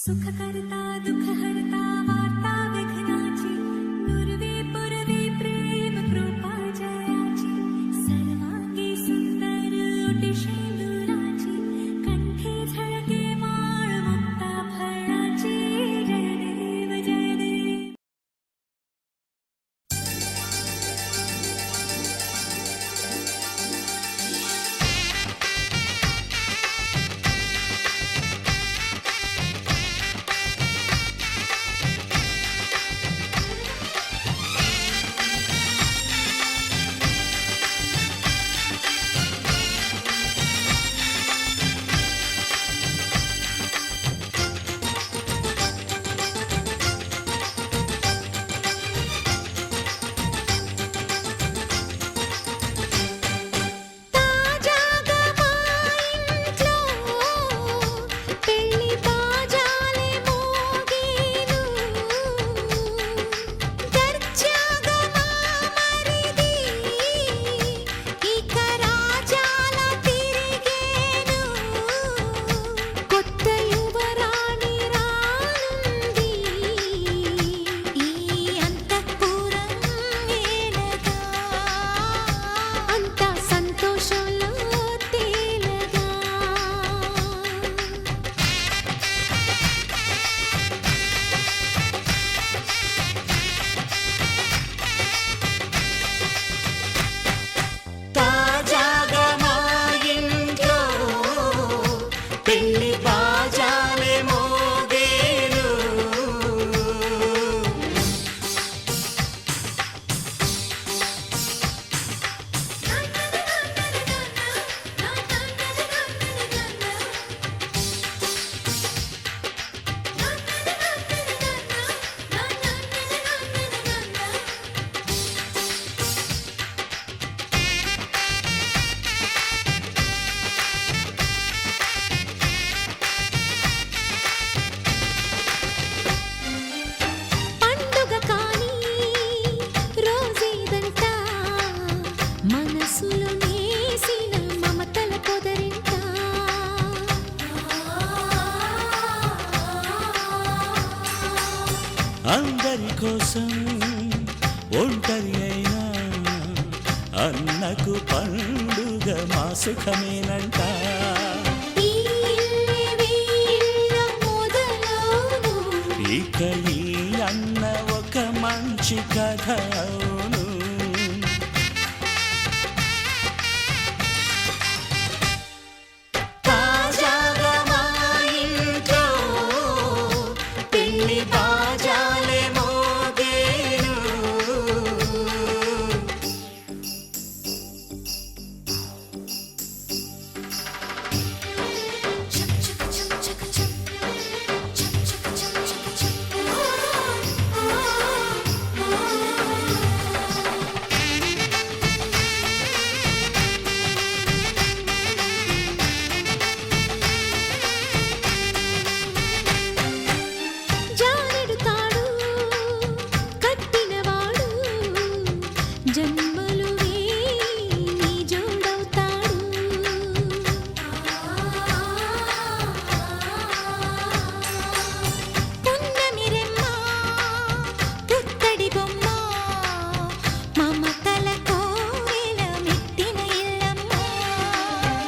सुखकर्ता दुःखहर्ता वार्ता विघ्नाची नुरवे पुरवे प्रेम कृपा जयाची सर्वांगी सुंदर ओटी शेंदुराची कंठी झळके माळ मुक्ता फळाची जय देव जय देव. అందరి కోసం ఒంటరి అయినా అన్నకు పండుగ మా సుఖమేనంట. ఇక ఈ అన్న ఒక మంచి కథ అవును.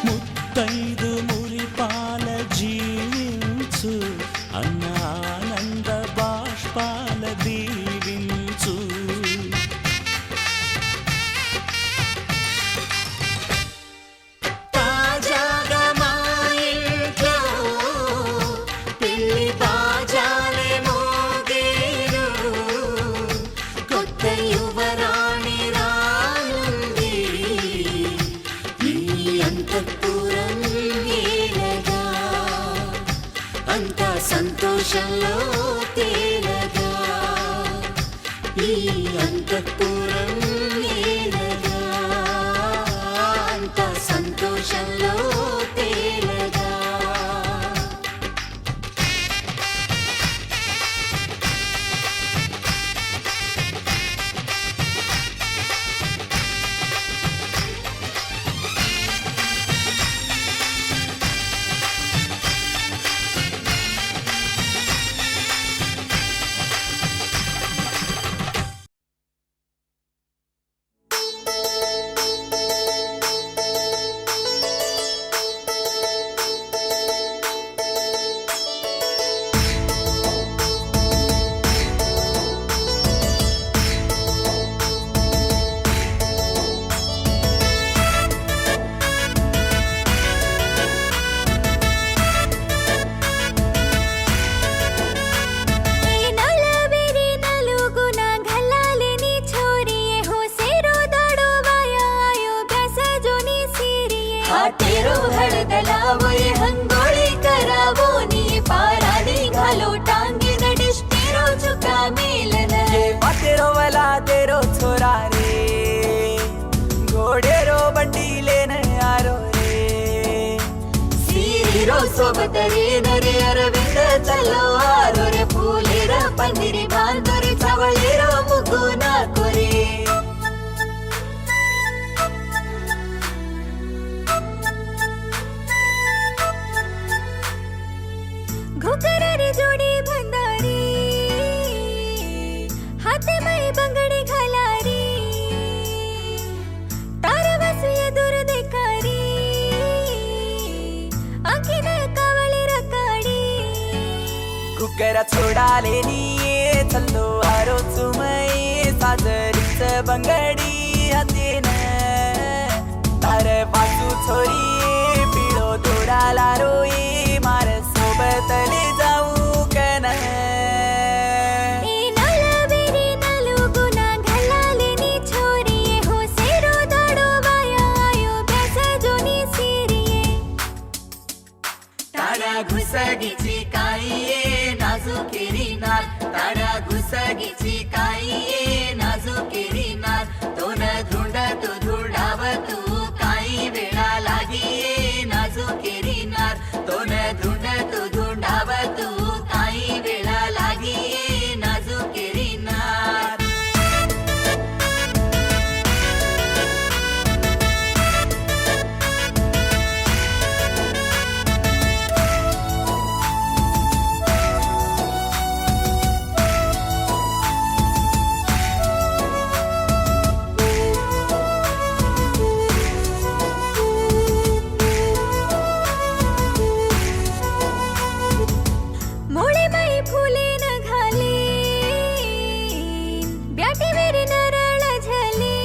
ముత్తైదు మురిపాల జీవించు అన్న ఆనంద బాష్పాల దీవించు. తాజాగా మా ఇంట్లో పెళ్లి బాజాలే మోగేను. కొత్త యువరాణి రానుంది ఈ అంతఃపురం ఏలగా. అంతా సంతోషంలో తేలగా ఈ అంతఃపురం ఏలగా. అంతా సంతోషంలో తేలగా. सोबत रे नरे अरविंद चलो आरो रे फुले र पंदिरी बांधो रे चावळे र मुगु नाको रे घोकरारी जोडी भंडारी हाते माई बंगडी घालारी तारा वासुया दूर देखारी आखीन कावळी रकाडी कुकरा छोडाले निये चल्लो आरो चुमई साजरीच बंगडी हातीन तार पासू छोरी पिळो दोडाला रोई मार सोबतले जाऊ कन ए नलबेरी नलुगुना घालालेनी छोरीये हो सेरो दाडो वाया आयो ब्यास जोनी सिरिये तारा घुसगीची काईये नाजुकेरी नार तारा घुसगीची काईये नाजुकेरी नार तोन धुंड तू धुडाव तू काही वेळा लागिये नाजुकेरी नार तोन धुंड तू धुंडाव तू काही वेळा लागिये नाजुकेरी नार मोळे माई फुले न घाले ब्याटी वेरी नरळ झले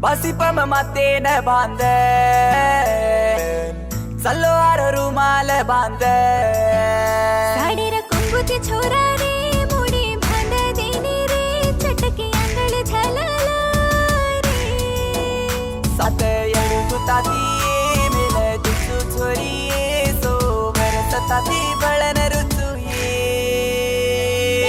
बासी पम माते न बांध चल्लो आरो रुमाल बांध साडीर कुंकुची छोरा रे मोडी बांध देनी रे चटकी आंगळ झाला रे सात येडू तुताती मेल दिसू छोरी सोबर सताती बळन रुचू ये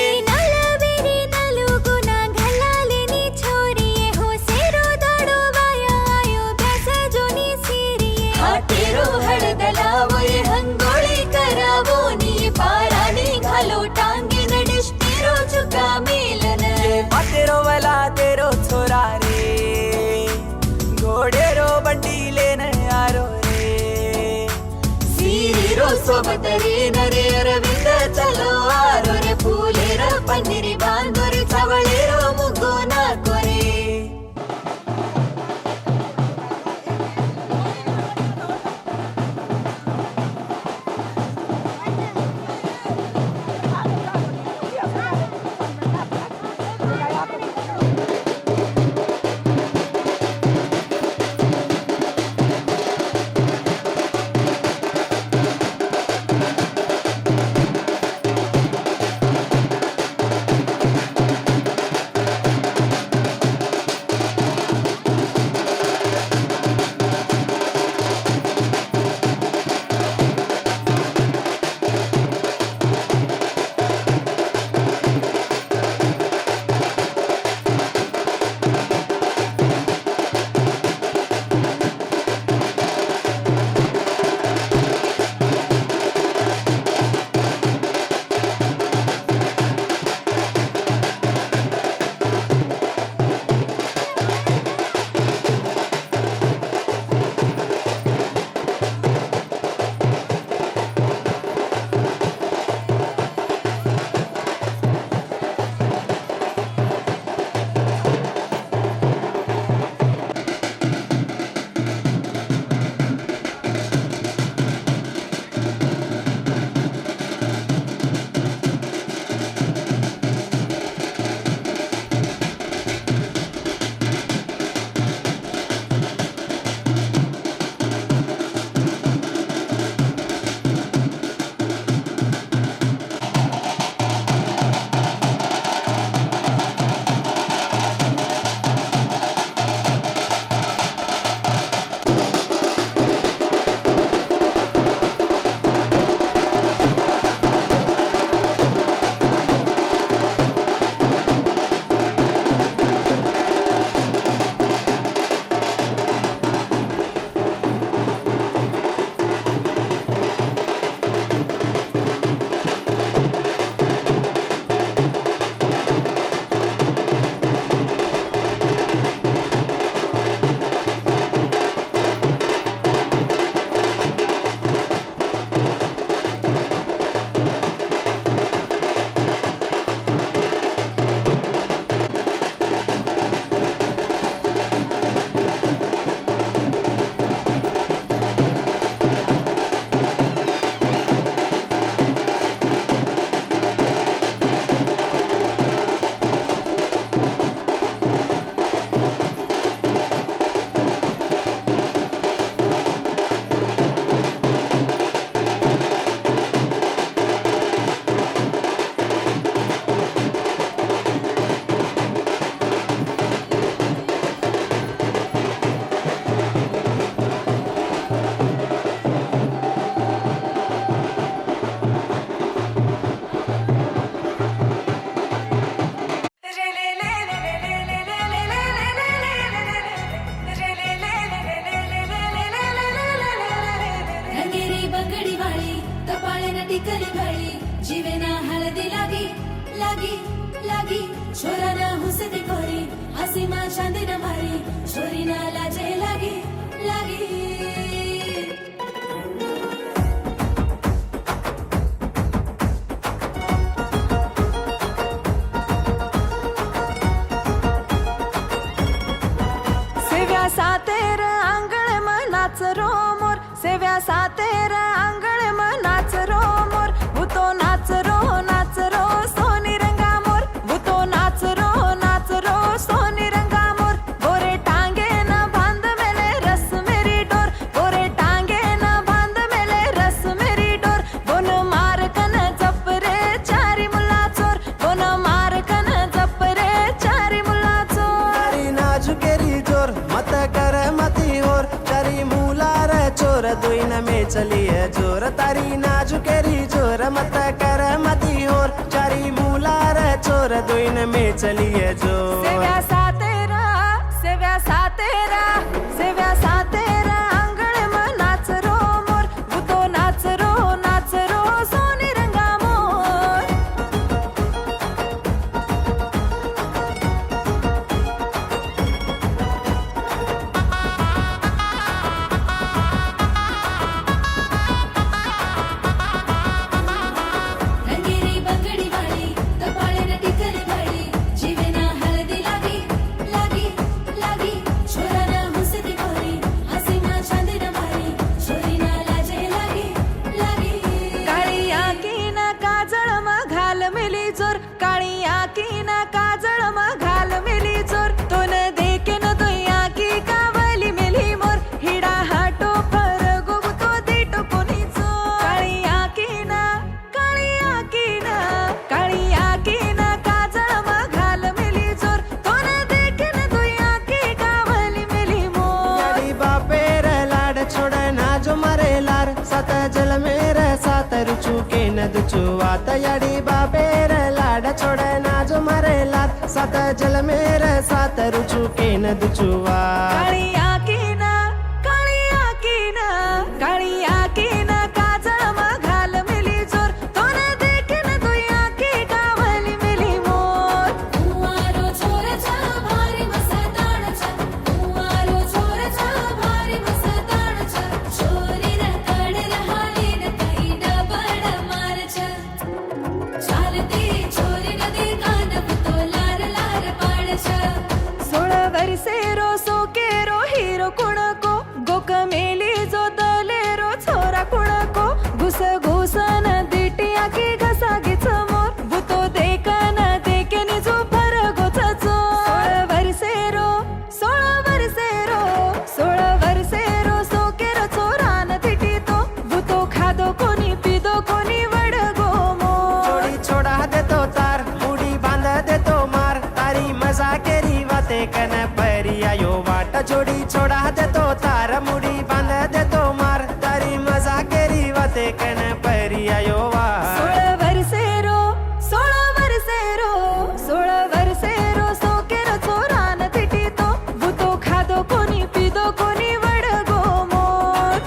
ए नलबेरी नलुगुना घालालेनी छोरीये हो सेरो दाडो वाया आयो ब्यास जोनी सिरिये हाटेरो हळदलावो ये हंगोळी करावो नी पाराणी घालो टांगेन डिष्टिरो चुका मेलन ये मातेरो वला तेरो छोरा रे घोडेरो बंडीले न आरो रे सीरीरो सोबत रे नरे अरविंद चलो आरो रे फुले र पंदिरी बांधो रे चावळे रो मुगु नाको रे रंगेरी बंगडी वाळी कपाळेना टिकली भाळी जीवेना हळदी लागी लागी लागी छोराना हुसदी खोरी हसीमा चांदीना भारी छोरीना लाजे लागी लागी सेव्या सातेर आंगण मनाच रो मोर सेव्या सातेर आंगण मनाच रो मोर भूतो नाच रो सोनी रंगा मोर भूतो नाच रो सोनी रंगा मोर गोरे टांगे न बांध मेले रस मेरी डोर गोरे टांगे न बांध मेले रस मेरी डोर बोन मार कन जप रे चारी मुला चोर बोन मार कन जप रे चारी मुला चोर तारी नाजुकेरी जोर मत कर मती होर तारी मुलार चोर दुइन में चलिए जोर तारी नाजुकेरी जोर मत कर मती होर चारी मुलार चोर दुइन में चलिए जोर सेव्या सातेरा सेव्या सातेरा सेव्या सातेरा अंगण मनाच रो मोर भूतो नाच रो सोनी रंगा मोर रंगेरी बंगडी वाळी कपाळेना टिकली भाळी जीवेना हळदी लागी लागी लागी छोराना हुसदी खोरी हसीमा चांदीना भारी छोरीना लाजे लागी लागी काळी आकीन काजळ मग घाल मिली जोर काळी आकीन काजळ मग घाल मिली जोर तोन देखेन तुई आकी कावली मिली मोर हिडा हाटो फर गोगतो देटो कोणी चोर काळी आकीन काजळ मग घाल मिली जोर तोन देखेन तुई आकी कावली मिली मोर याडी बापेर लाड छोड़ ना जो मरे लार सात जल मेरे सात रुचु के न दुचुवात याडी बापेर लाड छोड़ ना जो मरे लार सात जल मेरे सात रुचु के न दुचुवा काळी आकीन काजळ मग घाल मिली जोर तोन देखेन तुई आकी कावली मिली मोर कुवारो छोरचा भारी मस्तानचा कुवारो छोरचा भारी मस्तानचा छोरीना कड रहालीन काही डबड मारचा चालती छोरी नदी कान पुतो लार लार पाडचा 16 वर्षेरो सोकेरो हिरो कुणको गोक मेली जो दलेरो छोरा कुणको घुस घुसन दिटिया की घसा घिच मोर भूतो देखन देकेनी जो फर गोच चोर 16 वर्षेरो सोकेरो चोरान तिटीतो भूतो खादो कोणी पिदो कोणी वडगो मोर जोड़ी छोड़ा देतो तार मुड़ी बांध देतो मार तारी मजा केरी वाते कन परिया यो वाट जोड़ी छोड़ा देतो तार मुड़ी बांध देतो मार तारी मजा केरी वाते कन परिया यो वाट 16 वर्षेरो सोकेरो चोरान तिटीतो भूतो खादो कोणी पिदो कोणी वडगो मोर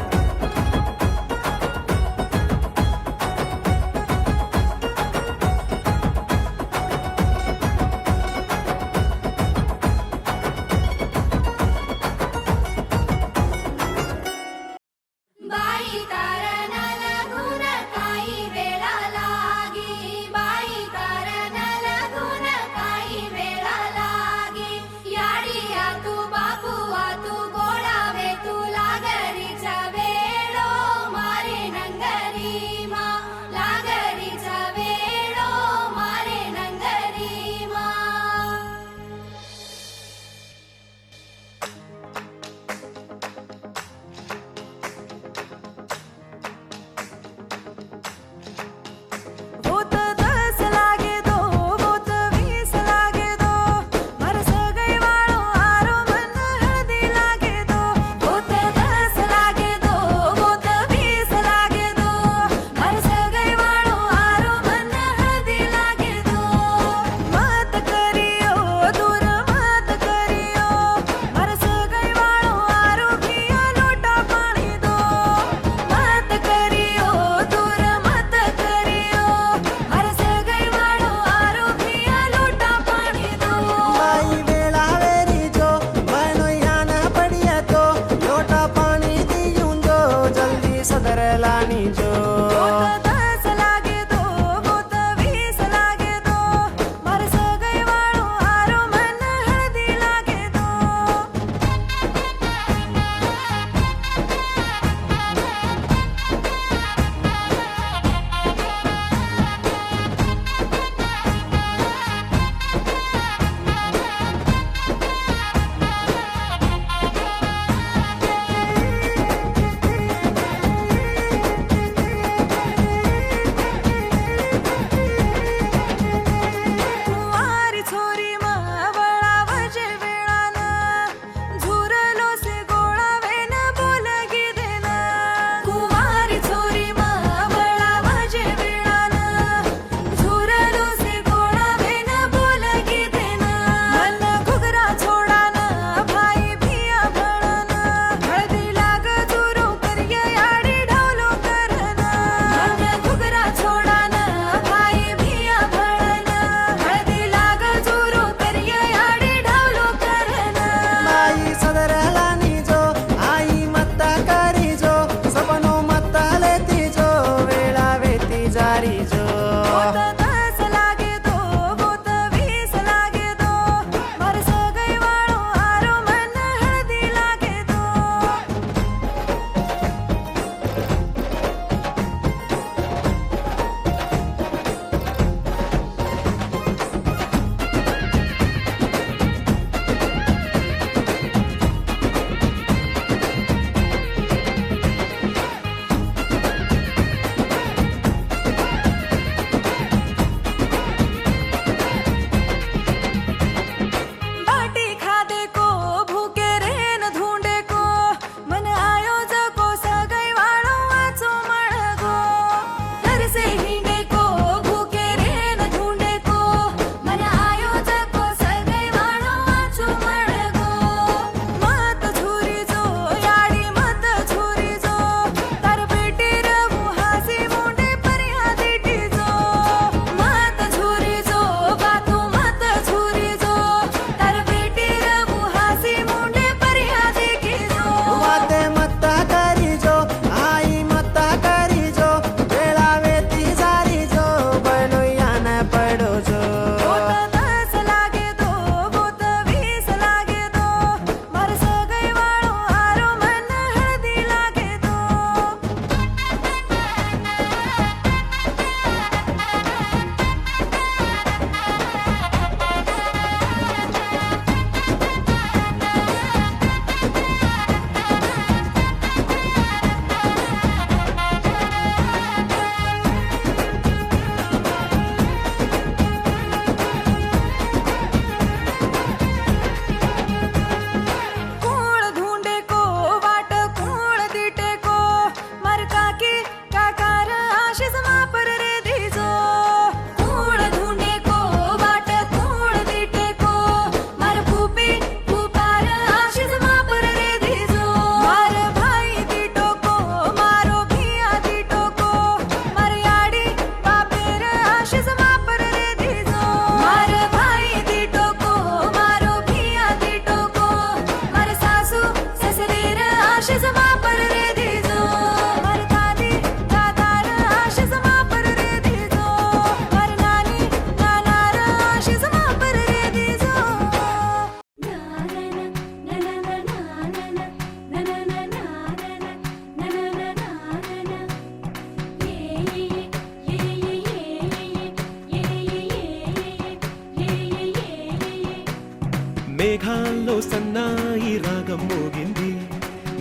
మేఘాల్లో సన్నాయి రాగం మోగింది,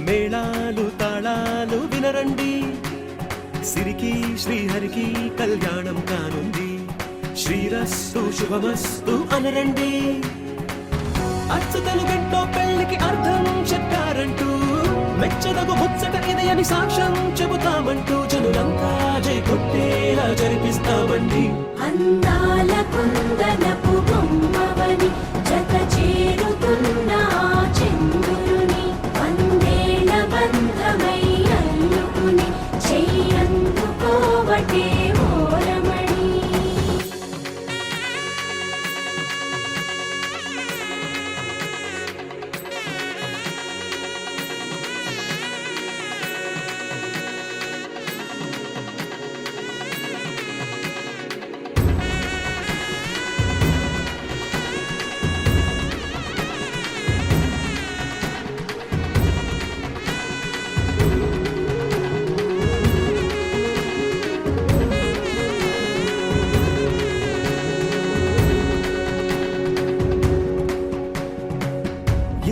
మేళాలు తాళాలు వినరండి, సిరికి శ్రీహరికి కళ్యాణం కానుంది, శ్రీరస్తు శుభమస్తు అనరండి. అచ్చతలు గంటో పెళ్లికి అర్థం చెప్పారంటూ, మెచ్చదగు ముచ్చట ఇది అని సాక్ష్యం చెబుతామంటూ, జనులంతా జై కొట్టేలా జరిపిస్తామండి. అందాల కుందనపు బొమ్మవని జత చేరుతున్న ఆ చంద్రుని, వందేళ్ల బంధమై అల్లుకుని చెయ్యందుకోవటే ఓరమణి.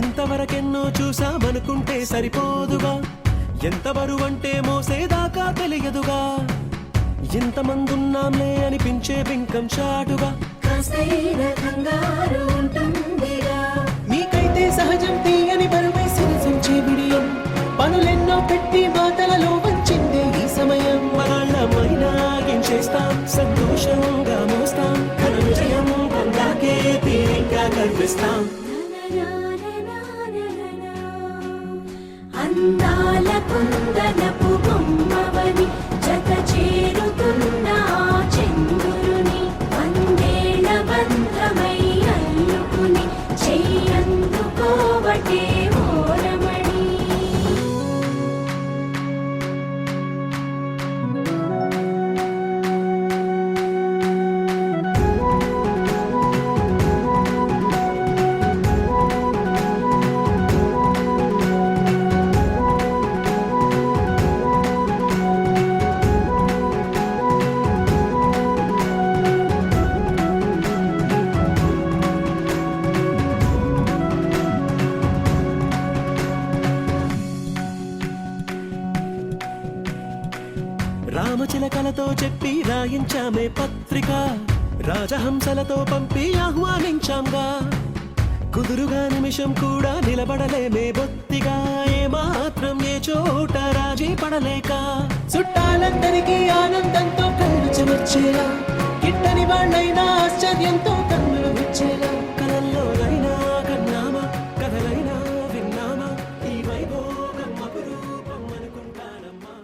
ఇంతవరకెన్నో చూసామనుకుంటే సరిపోదుగా, ఎంత బరువంటే మోసేదాకా తెలియదుగా, ఇంతమందున్నాంలే అనిపించే బింకం చాటుగా, కాస్తైన కంగారు ఉంటుందిగా. మీకైతే సహజం తీయని బరువై సిరిసంచే బిడియం, పనులెన్నో పెట్టి మాటలలో వంచిందే ఈ సమయం. మనాళ్ళమైనా ఏం చేస్తాం, సంతోషంగా మోస్తాం, ఘన విజయం పొందాకే తీరిగ్గా కనిపిస్తాం. అందాల కుందనపు బొమ్మవని జత చేరుతున్న ఆ చంద్రుని, వందేళ్ల బంధమై అల్లుకుని చెయ్యందుకోవటే ఓరమణి. రామచిలకలతో చెప్పి రాయించామే పత్రిక, రాజహంసలతో పంపి ఆహ్వానించాంగా, కుదురుగా నిమిషం కూడా నిలబడలేమే బొత్తిగా, ఏ మాత్రం ఏ చోట రాజీ పడలేక, చుట్టాలందరికీ ఆనందంతో కళ్ళు చెమర్చేలా, గిట్టని వాళ్ళైనా ఆశ్చర్యంతో కన్నులు విచ్చేలా, కలల్లోనైనా కన్నామా కథలైనా విన్నామా, ఈ వైభోగం అపురూపం అనుకుంటానమ్మా.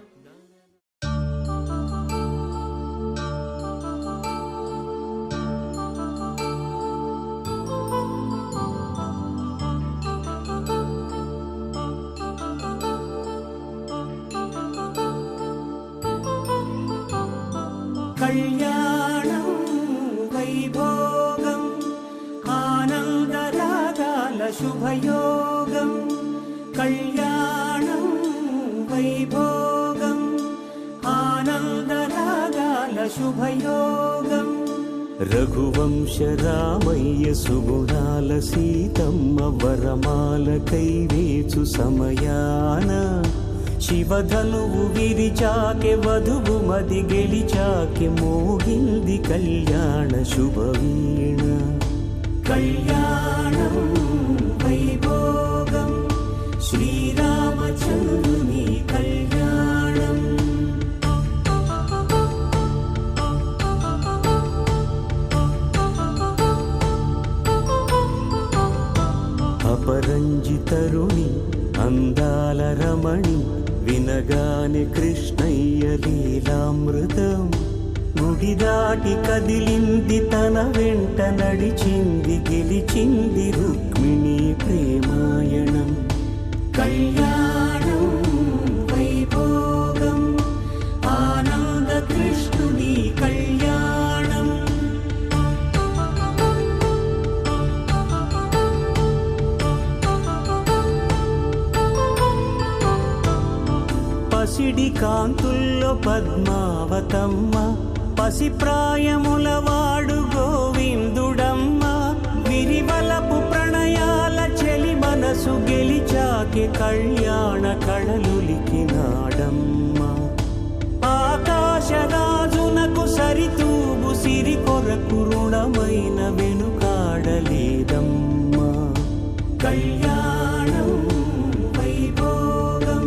కళ్యాణం వైభోగం ఆనందరాగాల శుభయోగం, కళ్యాణం వైభోగం ఆనందరాగాల శుభయోగం. రఘువంశ రామయ్య సుగుణాల సీతమ్మ వరమాల కైవేచు సమయాన, శివధనువు విరిచాకె వధువు మది గెలిచాకె మోగింది కళ్యాణ శుభవీణ. కళ్యాణం వైభోగం శ్రీరామచంద్రుని కళ్యాణం. అపరంజి తరుణి అందాల రమణి, వినగానే కృష్ణయ్య లీలామృతం, గుడి దాటి కదిలింది తన వెంట నడిచింది, గెలిచింది రుక్మిణి ప్రేమాయణం. కళ్యాణం వైభోగం ఆనంద కృష్ణుని కళ్యాణం. పసిడి కాంతుల్లో పద్మావతమ్మ, పసిప్రాయముల వాడు గోవిందుడమ్మ, విరివలపు ప్రణయాల పలికే కళ్యాణ కళలులికినాడమ్మ ఆకాశరాజునకు సరితూగు సిరి కొరకు రుణమైన వెనుకాడలేదమ్మా కళ్యాణం వైభోగం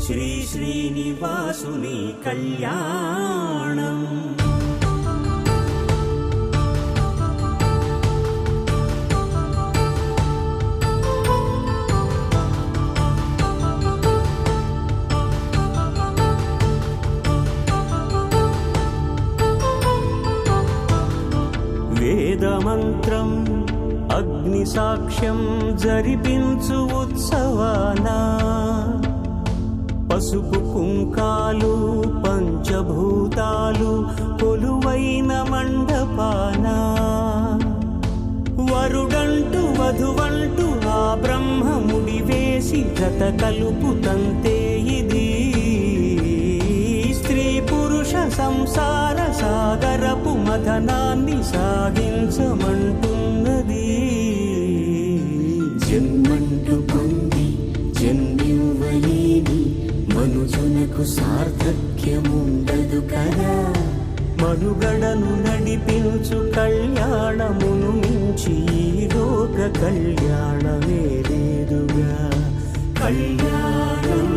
శ్రీ శ్రీనివాసుని కళ్యాణం వేదమంత్రం అగ్ని సాక్ష్యం జరిపించు ఉత్సవానా పసుపు కుంకాలు పంచభూతాలు కొలువైన మండపాన వరుడంటూ వధువంటూ ఆ బ్రహ్మముడి వేసి జత కలుపు తంతే ఇది స్త్రీ పురుష సంసార సాగరపు మథనాన్ని సాగించమంటున్నది జన్మంటూ పొంది జన్మివ్వలేని మనుజునకు సార్థక్యముండదు కదా మనుగడను నడిపించు కళ్యాణమును మించి ఈ లోక కళ్యాణమే లేదుగా కళ్యాణం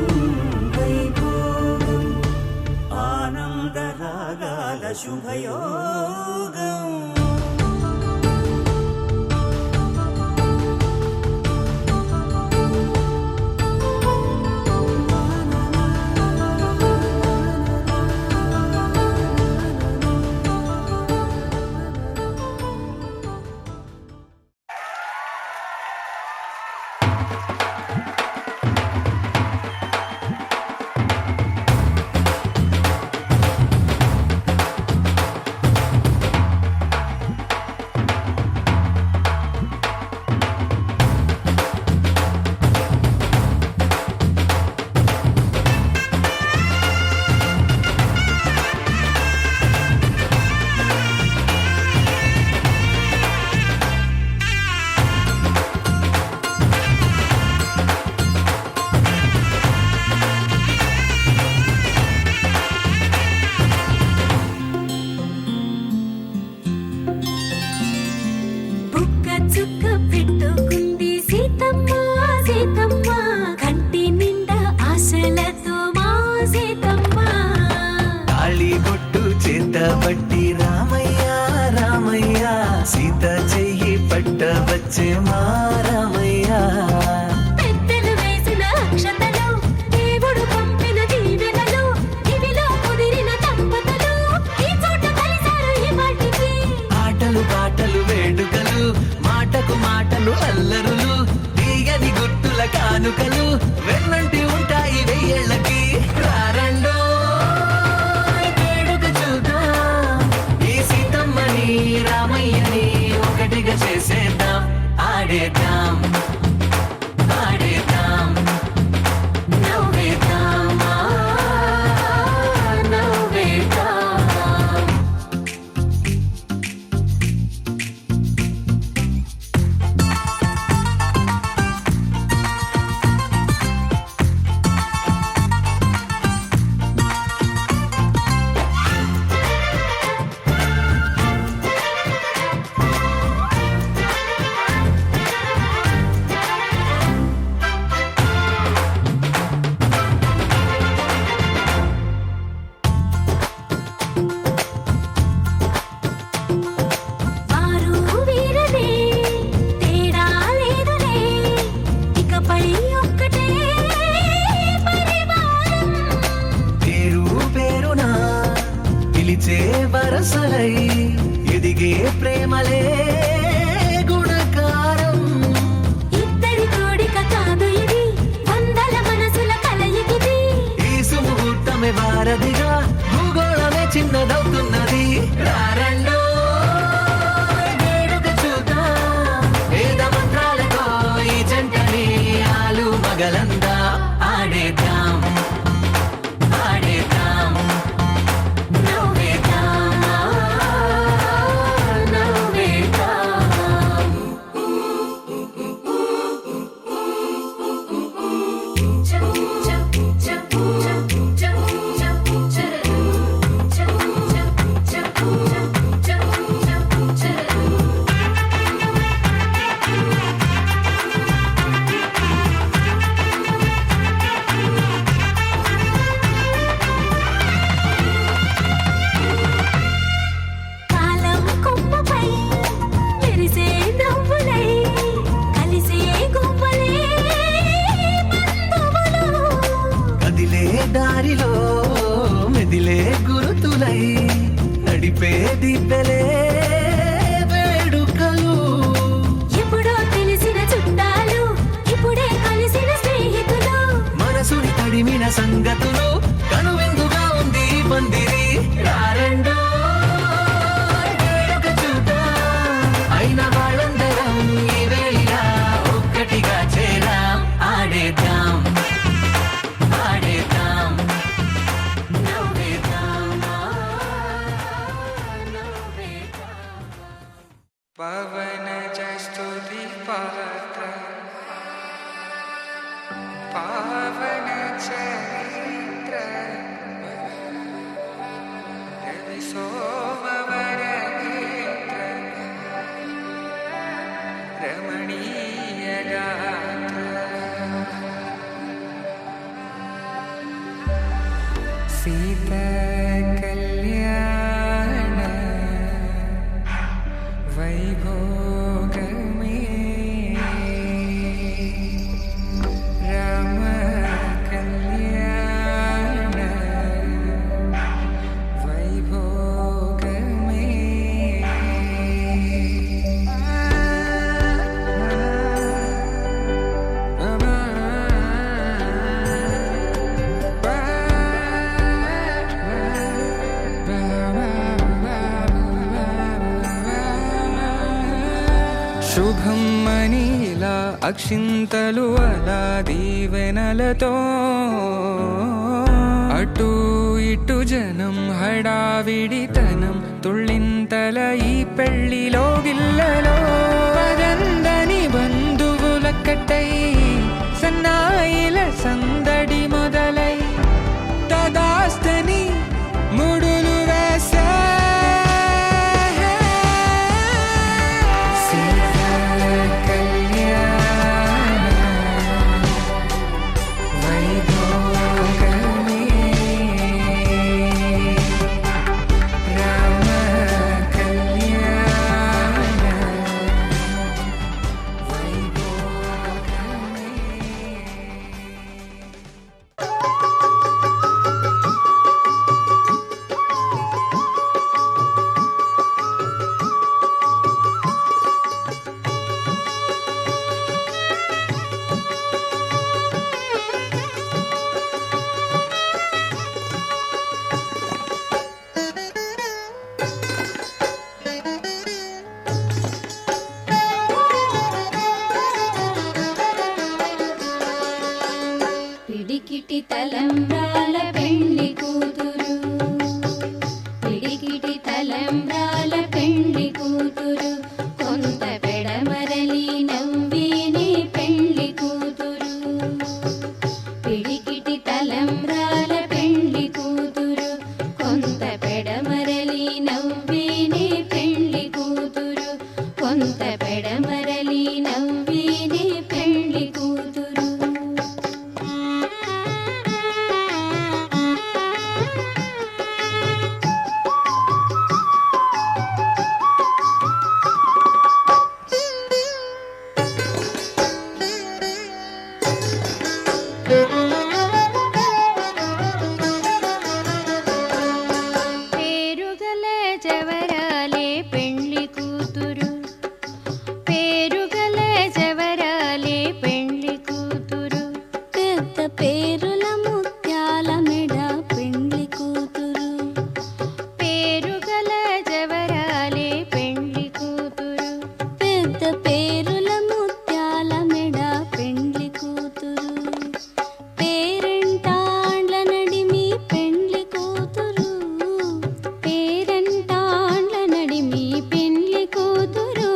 వైభోగం ఆనందరాగాల శుభయోగం పట్టి రామయ్య రామయ్య సీత చెయ్యి పట్టవచ్చే మా రామయ్య పెద్దలు వేసిన అక్షతలు దేవుడు పంపిన దీవెనలు ఇవిలో కుదిరిన దంపతులు ఈ చోట కలిసారు ఈ వాటికి ఆటలు పాటలు వేడుకలు మాటకు మాటలు అల్లరులు తీయని గుర్తుల కానుకలు వెన్నంటి ఉంటాయి వెయ్యేళ్ళకి రారండో రామయ్యని ఒకటిగా చేసేద్దాం ఆడేద్దాం ఆడేద్దాం నవ్వేద్దాం నవ్వేద్దాం సంగతులు కనువిందుగా ఉంది ఈ పందిరి రారండో వేడుక చూద్దాం అయిన వాళ్ళందరం ఈ వేళ ఒక్కటిగా చేరాం ఆడేద్దాం ఆడేద్దాం నవ్వేద్దాం నవ్వేద్దాం పవన జస్తుతి పాత్ర పావన చరిత్ర రవి సోమవర నేత్ర రమణీయ గాత్ర సీత కళ్యాణ వైభోగమే రామ కళ్యాణ వైభోగమే శుభం మనీలా అక్షింతలు అలా దీవెనలతో అటు ఇటు జనం హడావిడితనం తుళ్ళింతల ఈ పెళ్లిలో గిల్లలో పదందని బంధువులక్కటై సన్నాయిల సందడి మొదలై తదాస్తని ముడులు వేసా పిడికిటి తలంబ్రాల పెళ్లి కూతురు పిడికిటి తలంబ్రాల పెళ్లి కూతురు కొంత పెడమరలి నవ్విని పెళ్లి కూతురు పిడికిటి తలంబ్రాల పెళ్లి కూతురు కొంత పెడమరలి నవ్విని పెళ్లి కూతురు కొంత పెడమరలి నవ్విని పెళ్లి కూతురు పేరుగలే జవరాలే పెళ్లి కూతురు పేరుగలే జవరాలే పెళ్లి కూతురు పెద్ద పేరుల ముత్యాల మెడ పెళ్లి కూతురు పేరుగలే జవరాలే పెళ్లి కూతురు పెద్ద పేరుల ముత్యాల మెడ పెళ్లి కూతురు పేరంటాండ్ల నడిమి పెళ్లి కూతురు పేరంటాండ్ల నడిమి పెళ్లి కూతురు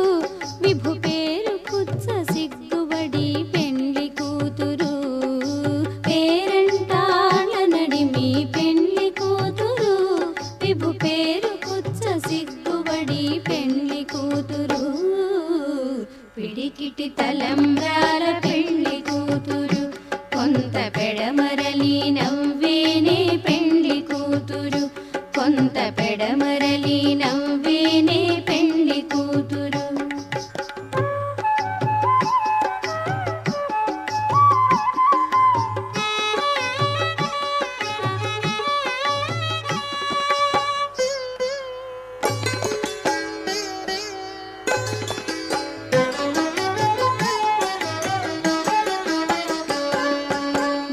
విభు పేరు కుచ్చ సిగ్గుబడి పెళ్లి కూతురు పేరంటాండ్ల నడిమి పెళ్లి కూతురు విభు పేరు కుచ్చ సిగ్గుబడి పెళ్లి కూతురు పిడికిటి తలంబ్రాల పెళ్లి కూతురు కొంత పెడమరలి నవ్వేనే పెళ్లి కూతురు కొంత పెడమరలి నవ్వేనే పెళ్లి కూతురు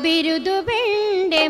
బిరుదు బెండె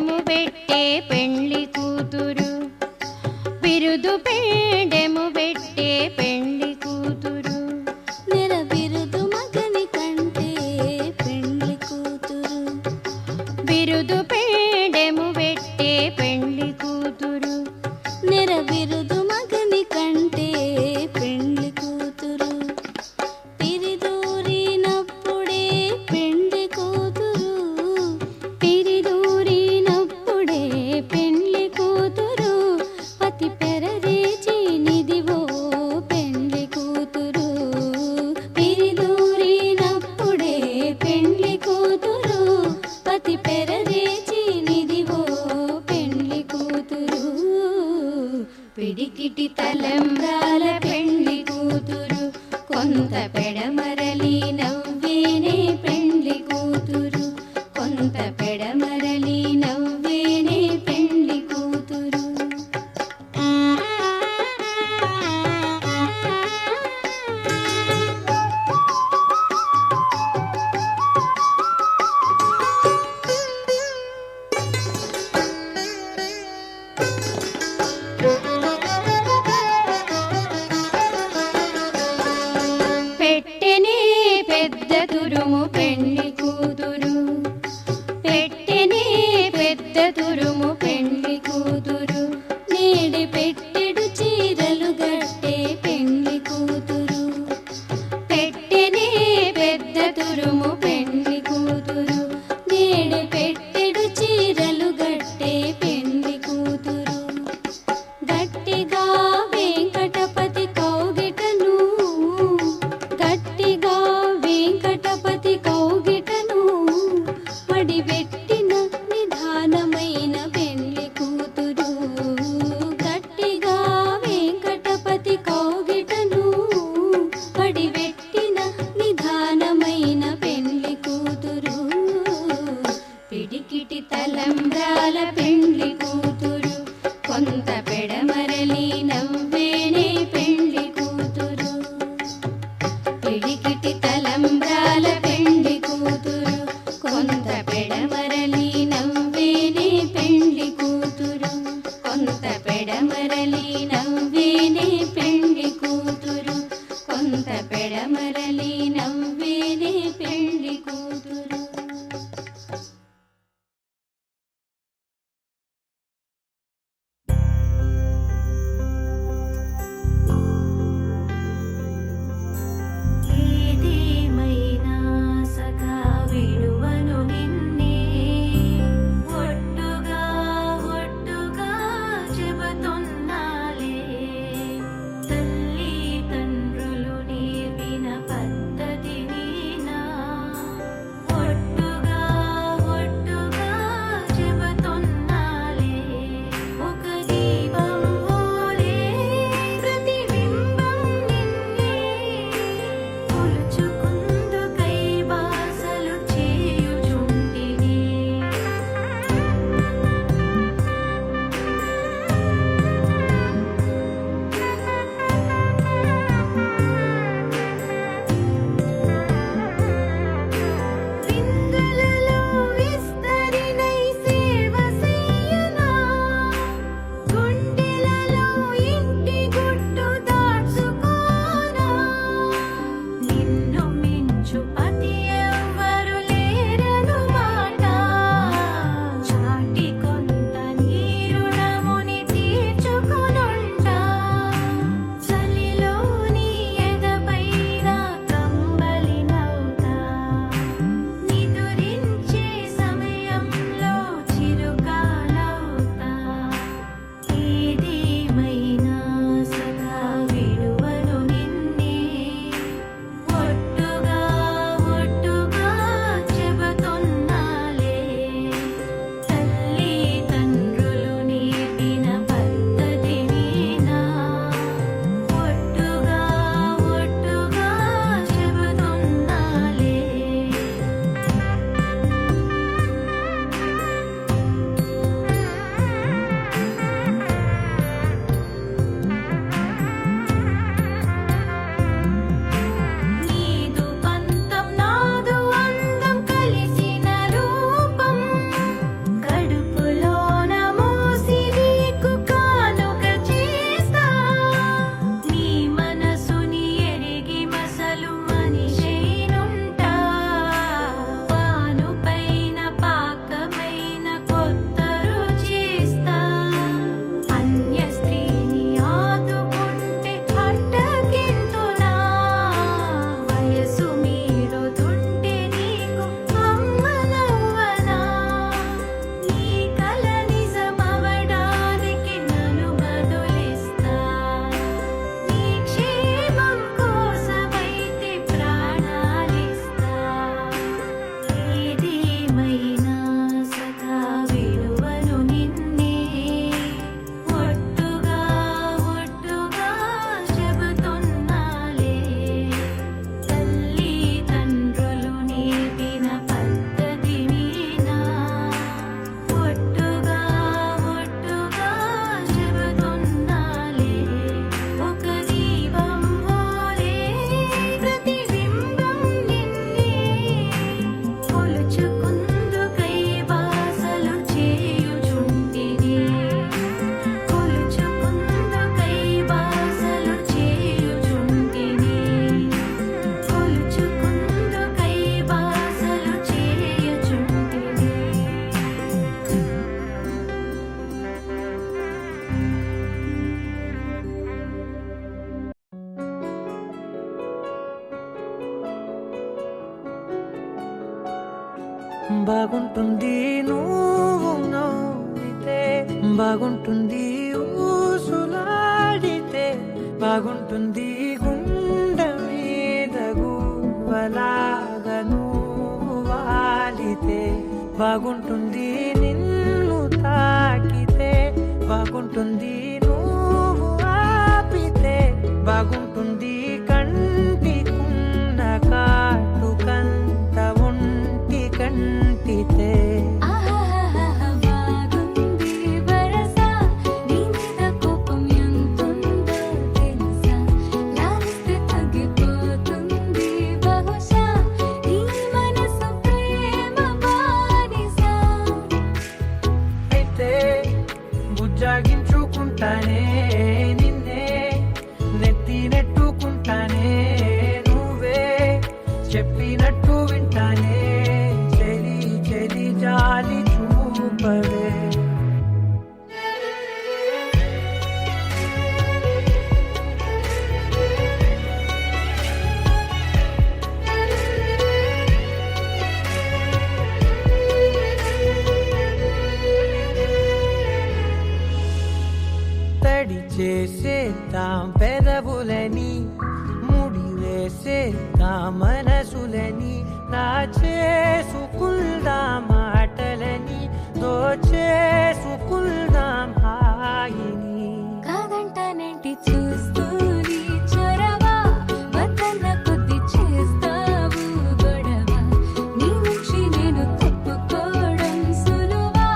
పెద్ద తురుము పెళ్లి కూతురు పెట్టెనే పెద్ద తురుము పెళ్లి కూతురు నేడి పెట్టెడు చీరలు గట్టే పెళ్లి కూతురు పెట్టెనే పెద్ద తురుము పెళ్లి కూతురు నేడి పెట్టెడు చీరలు గట్టే పెళ్లి కూతురు గట్టిగా వెంకటపతి కౌగిటను గట్టిగా వెంకటపతి కౌగిటను మడిబెట్టిన నిదానమైన పెళ్లి కూతురు గట్టిగా వెంకటపతి కౌగిటను మడిబెట్టిన నిదానమైన పెళ్లి కూతురు పిడికిటి తలంబ్రాల పెళ్లి కూతురు కొంత పెడమరలి నవ్వేనే పెళ్లి కూతురు పిడికిటి తలంబ్రాల పెళ్లి కూతురు కొంత పెడమరలి నవ్వేనే పెళ్లి కూతురు కొంత పెడమరలి నవ్వేనే పెళ్లి కూతురు కొంత పెడమరలి నవ్వేనే పెళ్లి కూతురు ఏదేమైనా సగా బాగుంటుంది నువ్వు నవ్వితే బాగుంటుంది ఊసులాడితే బాగుంటుంది గుండె మీద గువ్వలాగా నువ్వు వాలితే బాగుంటుంది నిన్ను తాకితే బాగుంటుంది నువ్వు ఆపితే బాగుంటుంది కంటికున్న కాటుకంత ఒంటి కంటితే ఆహాహాహా బాగుంది వరస నీ మీద కోపం ఎంతుందో తెలుసా లాలిస్తే తగ్గిపోతుంది బహుశా నీ మనసు ప్రేమ బానిస అయితే బుజ్జాగించుకుంటానే నిన్నే నెత్తి నెట్టుకుంటానే నువ్వే చెప్పినట్టు వింటానే చెలి చెలి జాలి చూపవే తడి చేసేద్దాం పెదవులని ముడి వేసేద్దాం మనసులని నా చేసుకుందాం మాటలని దోచేసుకుందాం హాయిని కాదంటానేంటి చూస్తూ నీ చొరవ వద్దన్న కొద్ది చేస్తావు గొడవ నీ నుంచి నేను తప్పుకోవడం సులువా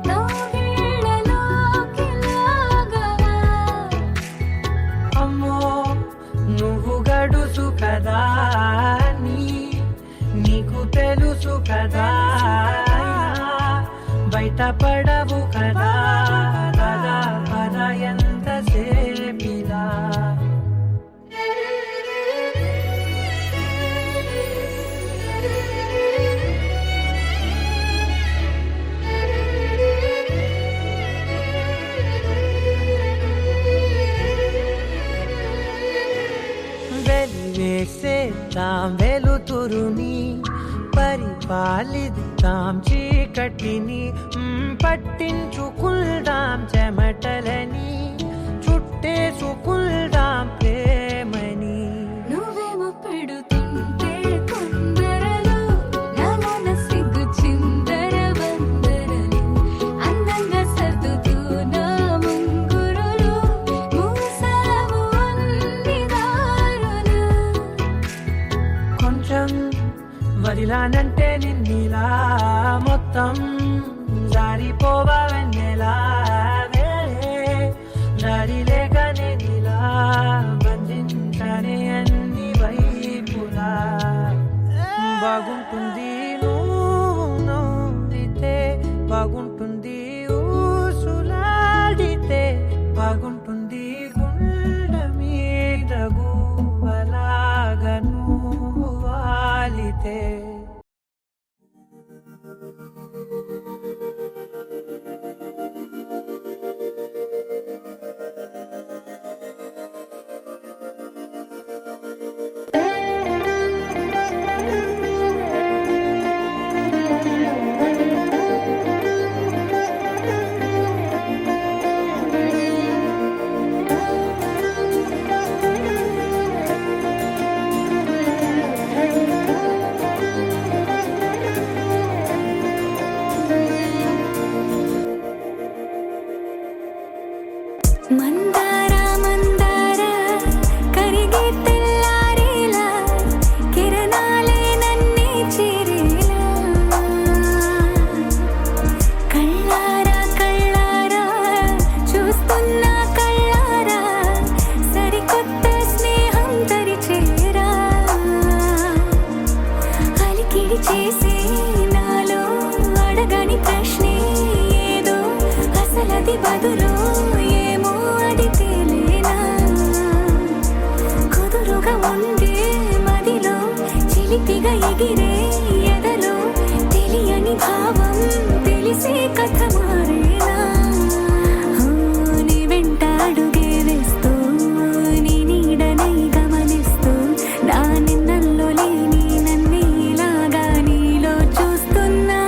నవ్వేళ్ళలోకి లాగవా అమ్మో నువ్వు గడుసు కదా నీకు తెలుసు కదా బయట పడవు కదా పద పద ఎంత సేపిలా వెలివేసేద్దాం వెలుతురుని పరిపాలిద్దాం చీకటిని పట్టించుకుందాం చెమటలని చుట్టేసుకుందాం ప్రేమని నువ్వేమో పెడుతుంటే కొందరలు నాలోన సిగ్గు చిందర వందరలు అందంగా సర్దుతూ నా ముంగురులు మూసావు అన్ని దారులు కొంచెం వదిలానంటే నిన్నిలా మొత్తం జారిపోవా వెన్నెలా దారి లేక నేనిలా బంధించనే అన్ని వైపులా బాగుంటుంది నువ్వు నవ్వితే బాగుంటుంది ఊసులాడితే బాగుంటుంది గుండె మీద గువ్వలాగా నువ్వు వాలితే మందార మందార కరిగే తెల్లారేలా కిరణాలే నన్నే చేరేలా కళ్ళారా కళ్ళారా చూస్తున్నా కళ్ళారా సరికొత్త స్నేహం తరిచేరా అలికిడి చేసే నాలో అడగని ప్రశ్నే ఏదో అసలది బదులు ఏమో అది తేలేనా కుదురుగా ఉండే మదిలో చిలిపిగా ఎగిరే ఎదలో తెలియని భావం తెలిసే కథ మారేనా నీ వెంట అడుగే వేస్తూ నీ నీడనై గమనిస్తూ నా నిన్నల్లో లేని నన్నే ఇలాగా నీలో చూస్తున్నా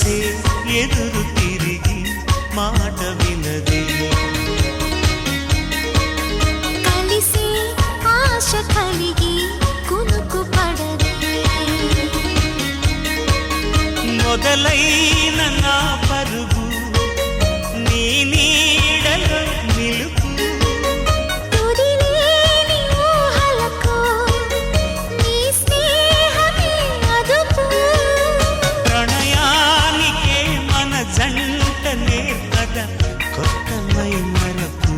మనసే ఎదురు తిరిగి మాట వినదే కలిసి ఆశ కలిగి కునుకు పడదే మొదలైన నా పరుగు నీ నీడలో నిలుపు తుదిలేని ఊహలకు నీ స్నేహమే అదుపు ప్రణయానికే మన జంట నేర్పద కొత్తమై మరపు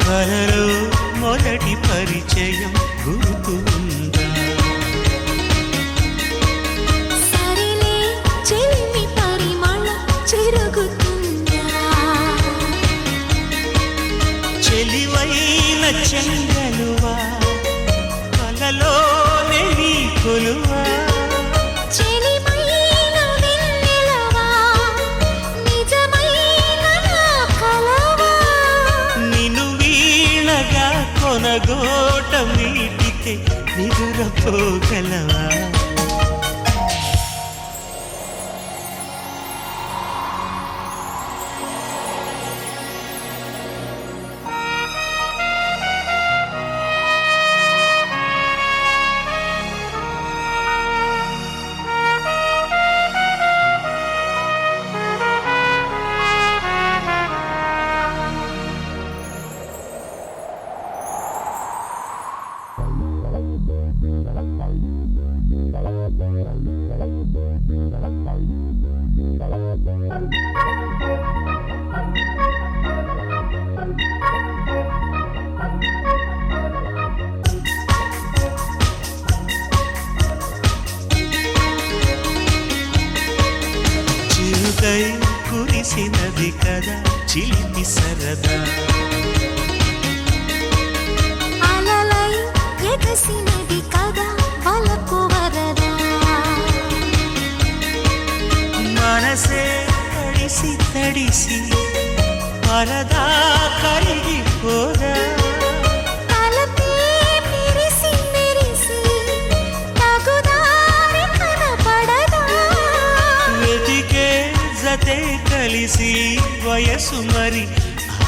కలలో మొదటి పరిచయం గుర్తుందా సరిలే చెలిమి పరిమళం చెరుగుతుందా చెలివైన చెంగలువా కలలోనే నీ కొలువా చెలిమైన వెన్నెలవా నిజమైన నా కలవా నిన్ను వీణగా కొనగోట మీటితే నిదురపోగలవా చిరుదై కురిసినది కదా చిలిపి సరదా అలలై ఎగసినది కదా వలపు వరదా మనసే తడిసి తడిసి పరదా కరిగిపోదా తలపే మెరిసి మెరిసి తగుదారి కనపడదా వెతికే జతే కలిసి వయసు మరి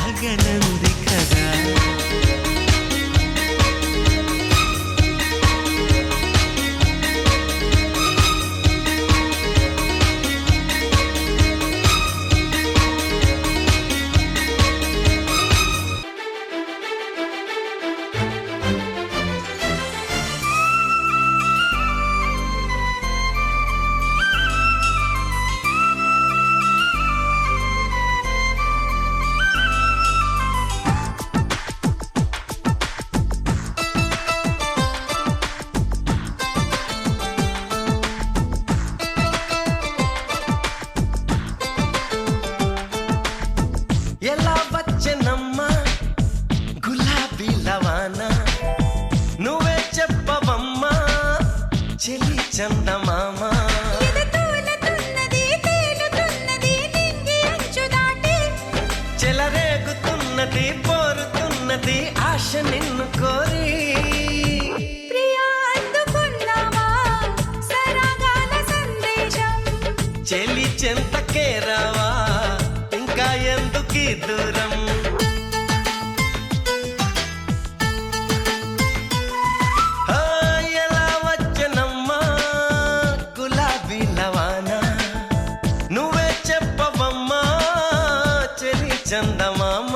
ఆగనంది కదా ఎలా వచ్చెనమ్మా గులాబీ లవానా నువ్వే చెప్పవమ్మా చెలి చందమామ ఎదతూలతున్నది తేలుతున్నది నింగి అంచు దాటి చెలరేగుతున్నది పోరుతున్నది ఆశ నిన్ను కోరి ప్రియా అందుకున్నావా సరాగాల సందేశం చెలి చెంతకే రావా ఇంకా ఎందుకీ దూరం ఆ, ఎలా వచ్చెనమ్మా గులాబీ లవానా నువ్వే చెప్పవమ్మా చెలి చందమామ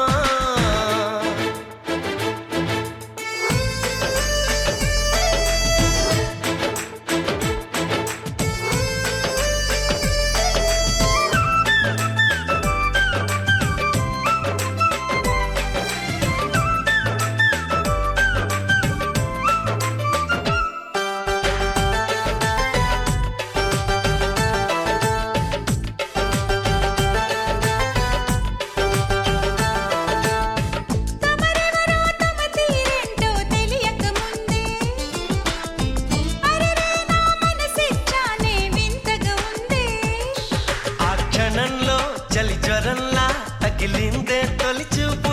వజ్రంలా తగిలిందే తొలి చూపు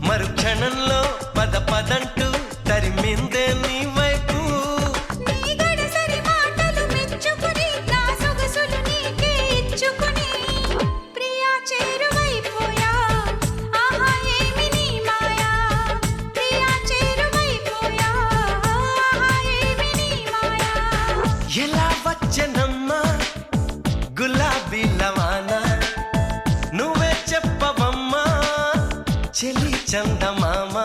మరుక్షణంలో పద పదంటూ తరిమిందే నీ వైపు నీ గడసరి మాటలు మెచ్చుకుని నా సొగసులు నీకే ఇచ్చుకుని ప్రియా చేరువైపోయా ఆహా ఏమి నీ మాయా ప్రియా చేరువైపోయా ఆహా ఏమి నీ మాయా ఎలా వచ్చనమ్మా గులాబీ లవానా నువ్వే చెప్పవమ్మా చెలి చందమామా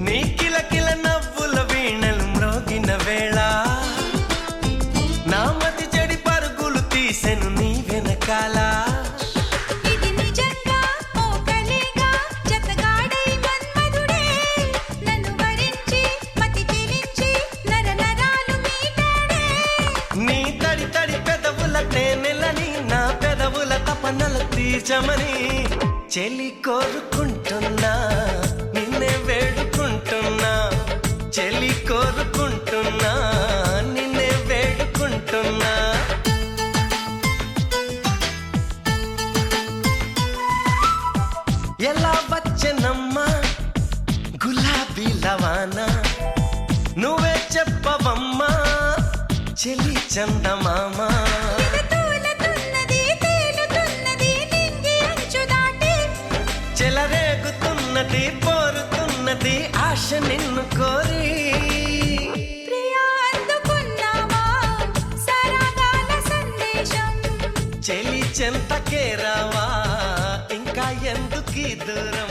నీ కిలకిల నవ్వుల వీణలు మ్రోగిన వేళ నా మతి చెడి పరుగులు తీసెను నీ వెనకాల ఇది నిజంగా ఓ కలేగా జతగాడై మన్మధుడే నన్ను వరించి మతి చెలించి నర నరాలు మీటాడే నీ తడి తడి పెదవుల తేనెలని నా పెదవుల తపనలు తీర్చమని చెలి కోరుకుంటున్నా నిన్నే వేడుకుంటున్నా చెలి కోరుకుంటున్నా నిన్నే వేడుకుంటున్నా ఎలా వచ్చనమ్మా గులాబీ లవానా నువ్వే చెప్పవమ్మా చెలి చందమామా తూలుతున్నది తేలుతున్నది నింగి అంచు దాటి చెలరేగుతున్నది పోరుతున్నది ఆశ నిన్ను కోరి ప్రియా అందుకున్నావా సరాగాల సందేశం చెలి చెంతకే రావా ఇంకా ఎందుకీ దూరం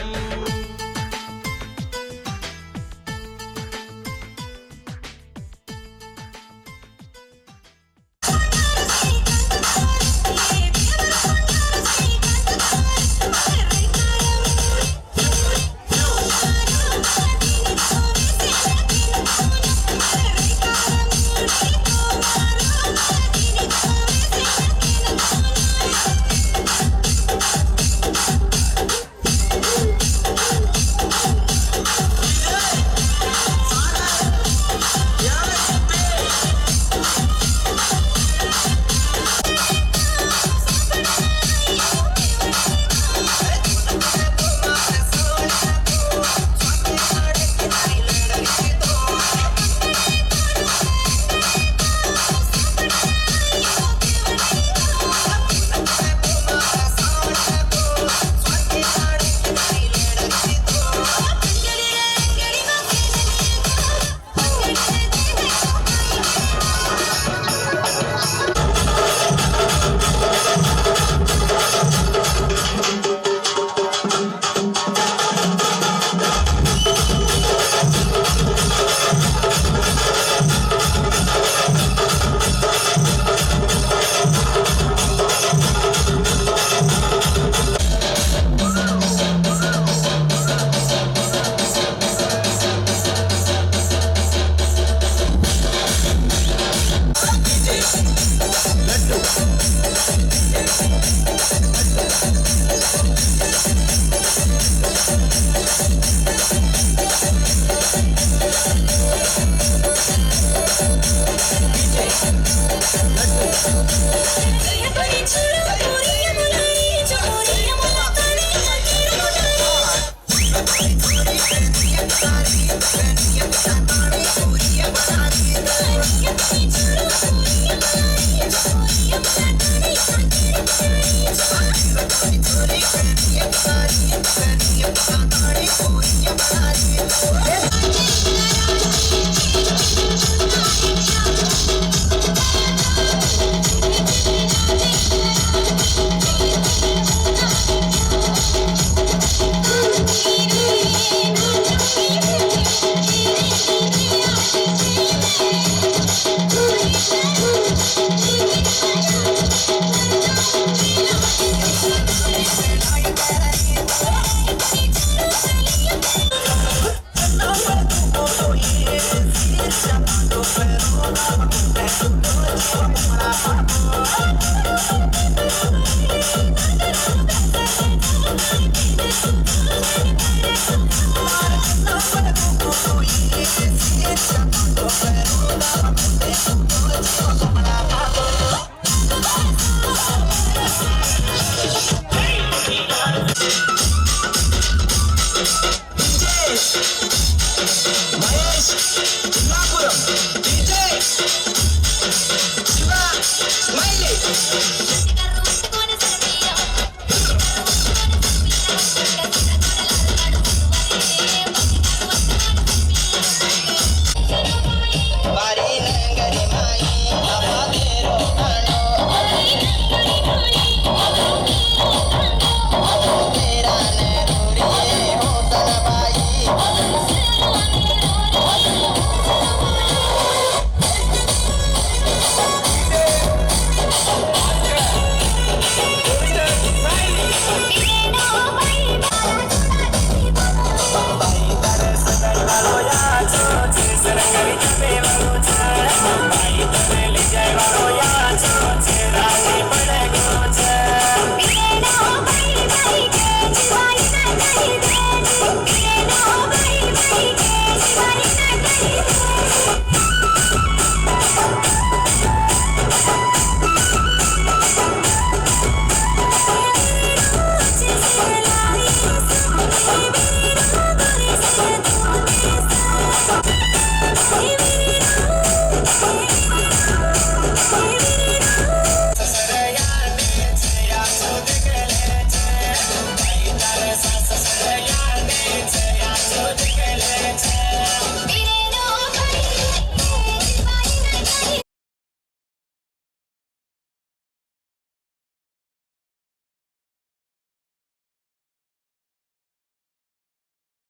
Thank you.